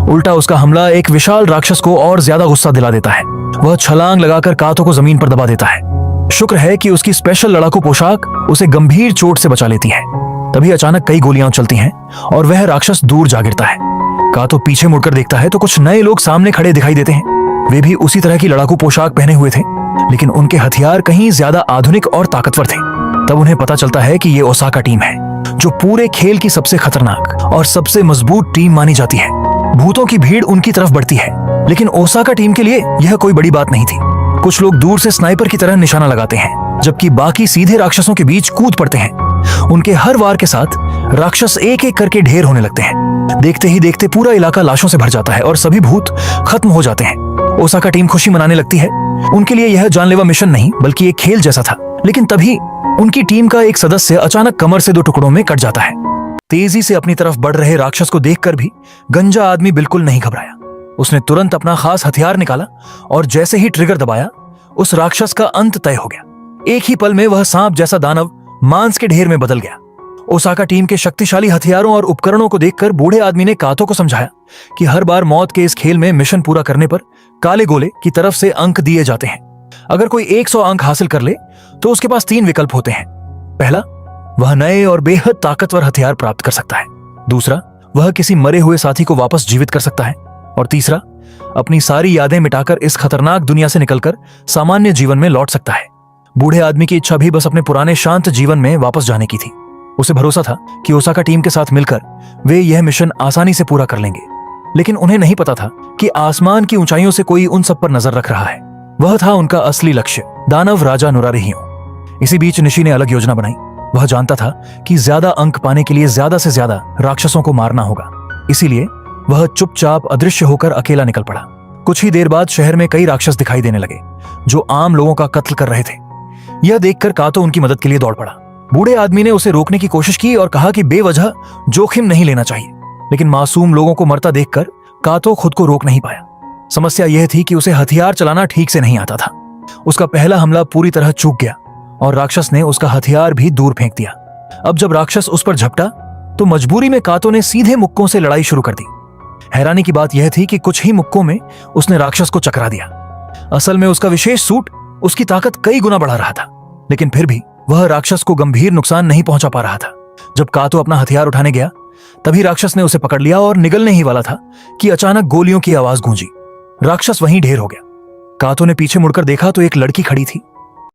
उल्टा उसका हमला एक विशाल राक्षस को और ज्यादा गुस्सा दिला देता है। वह छलांग लगाकर कातो को जमीन पर दबा देता है। शुक्र है कि उसकी स्पेशल लड़ाकू पोशाक उसे गंभीर चोट से बचा लेती है। तभी अचानक कई गोलियां चलती हैं और वह राक्षस दूर जा गिरता है। कातो पीछे मुड़कर देखता है तो कुछ नए लोग सामने खड़े दिखाई देते हैं। वे भी उसी तरह की लड़ाकू पोशाक पहने हुए थे, लेकिन उनके हथियार कहीं ज्यादा आधुनिक और ताकतवर थे। तब उन्हें पता चलता है कि ये ओसाका टीम है, जो पूरे खेल की सबसे खतरनाक और सबसे मजबूत टीम मानी जाती है। भूतों की भीड़ उनकी तरफ बढ़ती है, लेकिन ओसाका टीम के लिए यह कोई बड़ी बात नहीं थी। कुछ लोग दूर से स्नाइपर की तरह निशाना लगाते हैं, जबकि बाकी सीधे राक्षसों के बीच कूद पड़ते हैं। उनके हर वार के साथ राक्षस एक एक करके ढेर होने लगते हैं। देखते ही देखते पूरा इलाका लाशों से भर जाता है और सभी भूत खत्म हो जाते हैं। ओसाका टीम खुशी मनाने लगती है। उनके लिए यह जानलेवा मिशन नहीं बल्कि एक खेल जैसा था। लेकिन तभी उनकी टीम का एक सदस्य अचानक कमर से 2 टुकड़ों में कट जाता है। तेजी से अपनी तरफ बढ़ रहे राक्षस को देखकर भी गंजा आदमी बिल्कुल नहीं घबराया। उसने तुरंत अपना खास हथियार निकाला और जैसे ही ट्रिगर दबाया, उस राक्षस का अंत तय हो गया। एक ही पल में वह सांप जैसा दानव मांस के ढेर में बदल गया। ओसाका टीम के शक्तिशाली हथियारों और उपकरणों को देखकर बूढ़े आदमी ने कातो को समझाया कि हर बार मौत के इस खेल में मिशन पूरा करने पर काले गोले की तरफ से अंक दिए जाते हैं। अगर कोई 100 अंक हासिल कर ले तो उसके पास 3 विकल्प होते हैं। पहला, वह नए और बेहद ताकतवर हथियार प्राप्त कर सकता है। दूसरा, वह किसी मरे हुए साथी को वापस जीवित कर सकता है। और तीसरा, अपनी सारी यादें मिटाकर इस खतरनाक दुनिया से निकलकर सामान्य जीवन में लौट सकता है। बूढ़े आदमी की इच्छा भी बस अपने पुराने शांत जीवन में वापस जाने की थी। उसे भरोसा था कि ओसाका टीम के साथ मिलकर वे यह मिशन आसानी से पूरा कर लेंगे। लेकिन उन्हें नहीं पता था कि आसमान की ऊंचाइयों से कोई उन सब पर नजर रख रहा है। वह था उनका असली लक्ष्य, दानव राजा नुरारिहियो। इसी बीच निशी ने अलग योजना बनाई। वह जानता था कि ज्यादा अंक पाने के लिए ज्यादा से ज्यादा राक्षसों को मारना होगा। इसीलिए वह चुपचाप अदृश्य होकर अकेला निकल पड़ा। कुछ ही देर बाद शहर में कई राक्षस दिखाई देने लगे, जो आम लोगों का कत्ल कर रहे थे। यह देखकर कातो उनकी मदद के लिए दौड़ पड़ा। बूढ़े आदमी ने उसे रोकने की कोशिश की और कहा कि बेवजह जोखिम नहीं लेना चाहिए, लेकिन मासूम लोगों को मरता देखकर कातो खुद को रोक नहीं पाया। समस्या यह थी कि उसे हथियार चलाना ठीक से नहीं आता था। उसका पहला हमला पूरी तरह चूक गया और राक्षस ने उसका हथियार भी दूर फेंक दिया। अब जब राक्षस उस पर झपटा तो मजबूरी में कातो ने सीधे मुक्कों से लड़ाई शुरू कर दी। हैरानी की बात यह थी कि कुछ ही मुक्कों में उसने राक्षस को चकरा दिया। असल में उसका विशेष सूट उसकी ताकत कई गुना बढ़ा रहा था, लेकिन फिर भी वह राक्षस को गंभीर नुकसान नहीं पहुंचा पा रहा था। जब कातो अपना हथियार उठाने गया, तभी राक्षस ने उसे पकड़ लिया और निगलने ही वाला था कि अचानक गोलियों की आवाज गूंजी। राक्षस वहीं ढेर हो गया। कातो ने पीछे मुड़कर देखा तो एक लड़की खड़ी थी।